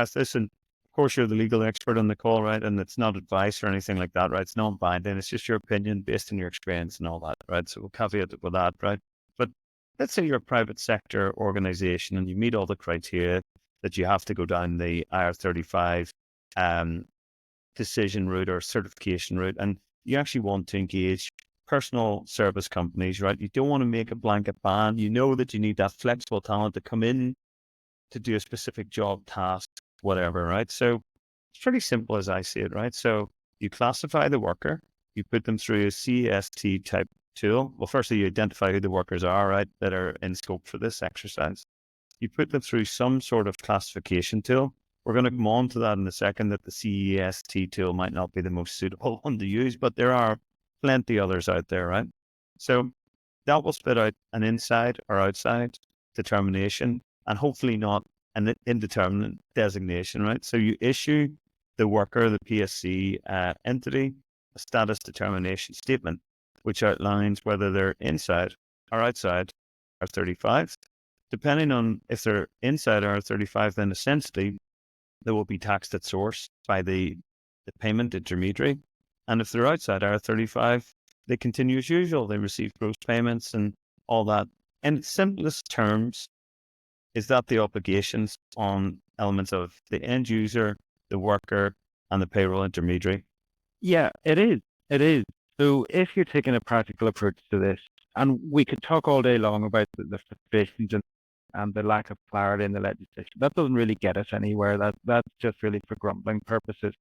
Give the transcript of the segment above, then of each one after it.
ask this, and of course you're the legal expert on the call, right? And it's not advice or anything like that, right? It's non-binding. It's just your opinion based on your experience and all that, right? So we'll caveat it with that, right? But let's say you're a private sector organization and you meet all the criteria that you have to go down the IR35 decision route or certification route, and you actually want to engage personal service companies, right? You don't want to make a blanket ban. You know that you need that flexible talent to come in to do a specific job, task, whatever, right? So it's pretty simple as I see it, right? So you classify the worker, you put them through a CEST type tool. Well, firstly, you identify who the workers are, right, that are in scope for this exercise. You put them through some sort of classification tool. We're going to come on to that in a second, that the CEST tool might not be the most suitable one to use, but there are plenty others out there, right? So that will spit out an inside or outside determination, and hopefully not an indeterminate designation, right? So you issue the worker, the PSC entity, a status determination statement, which outlines whether they're inside or outside R35. Depending on if they're inside R35, then essentially they will be taxed at source by the payment intermediary. And if they're outside R35, they continue as usual. They receive gross payments and all that. In simplest terms, is that the obligations on elements of the end user, the worker, and the payroll intermediary? Yeah, it is. It is. So if you're taking a practical approach to this, and we could talk all day long about the frustrations and the lack of clarity in the legislation, that doesn't really get us anywhere. That's just really for grumbling purposes.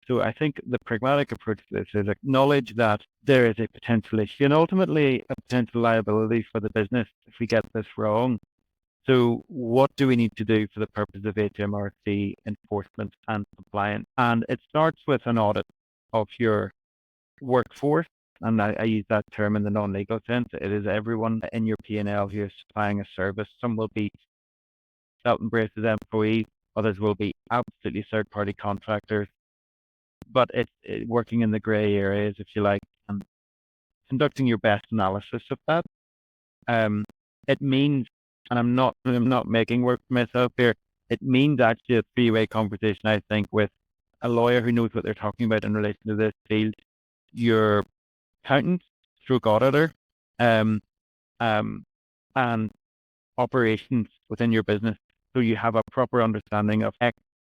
So I think the pragmatic approach to this is acknowledge that there is a potential issue and ultimately a potential liability for the business if we get this wrong. So what do we need to do for the purpose of HMRC enforcement and compliance? And it starts with an audit of your workforce. And I use that term in the non-legal sense. It is everyone in your P&L who is supplying a service. Some will be Shelton Brace's employees, others will be absolutely third-party contractors. But it's working in the grey areas, if you like, and conducting your best analysis of that. It means, and I'm not making work for myself here, it means actually a three-way conversation, I think, with a lawyer who knows what they're talking about in relation to this field, your accountant, stroke auditor, and operations within your business, so you have a proper understanding of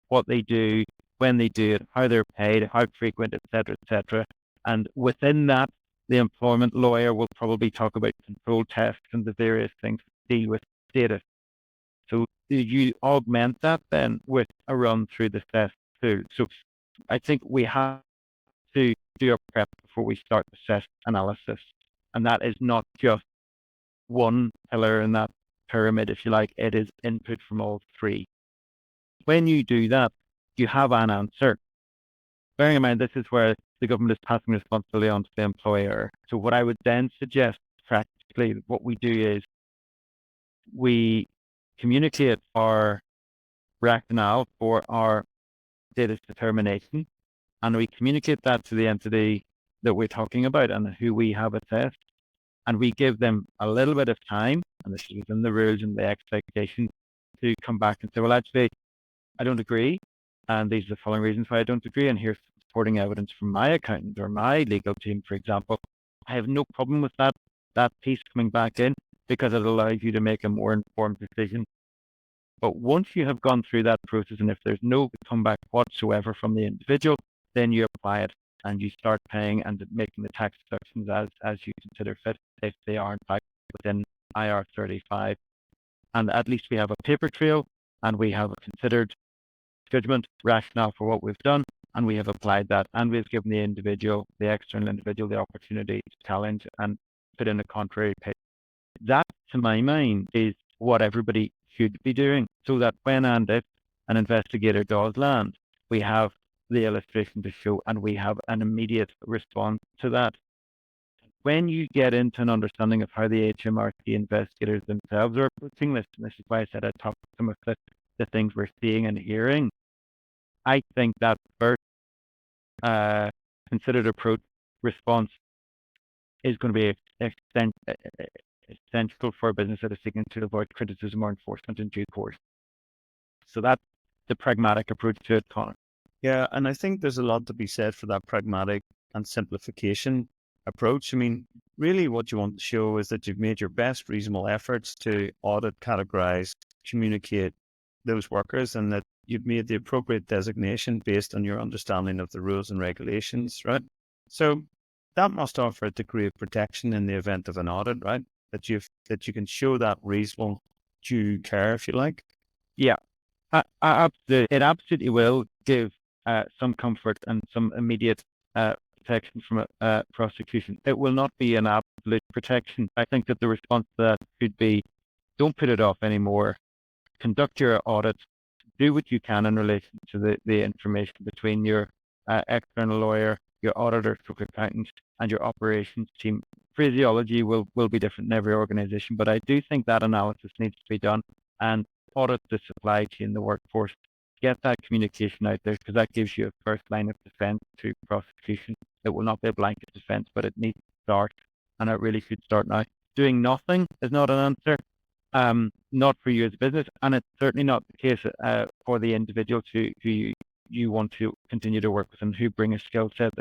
what they do, when they do it, how they're paid, how frequent, etc. And within that, the employment lawyer will probably talk about control tests and the various things to deal with data. So you augment that then with a run through the CEST tool. So I think we have to do a prep before we start the CEST analysis. And that is not just one pillar in that pyramid, if you like. It is input from all three. When you do that, you have an answer. Bearing in mind, this is where the government is passing responsibility on to the employer. So what I would then suggest practically, what we do is we communicate our rationale for our status determination, and we communicate that to the entity that we're talking about and who we have assessed. And we give them a little bit of time, and this is within the rules and the expectation, to come back and say, well, actually, I don't agree. And these are the following reasons why I don't agree. And here's supporting evidence from my accountant or my legal team, for example. I have no problem with that piece coming back in, because it allows you to make a more informed decision. But once you have gone through that process, and if there's no comeback whatsoever from the individual, then you apply it and you start paying and making the tax deductions as you consider fit, if they are in fact within IR35. And at least we have a paper trail, and we have a considered judgment rationale for what we've done, and we have applied that, and we've given the individual, the external individual, the opportunity to challenge and put in a contrary pitch. That, to my mind, is what everybody should be doing, so that when and if an investigator does land, we have the illustration to show, and we have an immediate response to that. When you get into an understanding of how the HMRC investigators themselves are approaching this, and this is why I said I talked to some of the things we're seeing and hearing, I think that first considered approach response is going to be essential for a business that is seeking to avoid criticism or enforcement in due course. So that the pragmatic approach to it, Connor. Yeah, and I think there's a lot to be said for that pragmatic and simplification approach. I mean, really what you want to show is that you've made your best reasonable efforts to audit, categorize, communicate those workers, and that you've made the appropriate designation based on your understanding of the rules and regulations, right? So that must offer a degree of protection in the event of an audit, right? That you can show that reasonable due care, if you like. Yeah, it absolutely will give some comfort and some immediate protection from prosecution. It will not be an absolute protection. I think that the response to that should be, don't put it off anymore. Conduct your audits. Do what you can in relation to the information between your external lawyer, your auditor, accountant, and your operations team. Phraseology will be different in every organization, but I do think that analysis needs to be done and audit the supply chain, the workforce, get that communication out there, because that gives you a first line of defense to prosecution. It will not be a blanket defense, but it needs to start, and it really should start now. Doing nothing is not an answer, not for you as a business, and it's certainly not the case for the individuals who you want to continue to work with and who bring a skill set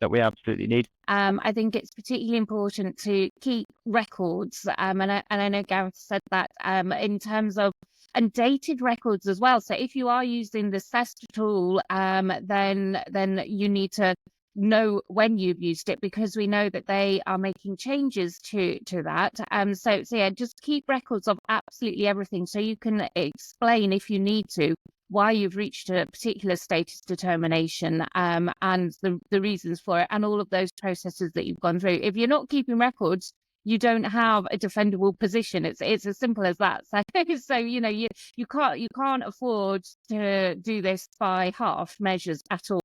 that we absolutely need. I think it's particularly important to keep records, and I know Gareth said that in terms of and dated records as well. So if you are using the CEST tool, then you need to know when you've used it, because we know that they are making changes to that. So yeah, just keep records of absolutely everything, so you can explain, if you need to, why you've reached a particular status determination, and the reasons for it, and all of those processes that you've gone through. If you're not keeping records, you don't have a defendable position. It's as simple as that. So you can't afford to do this by half measures at all.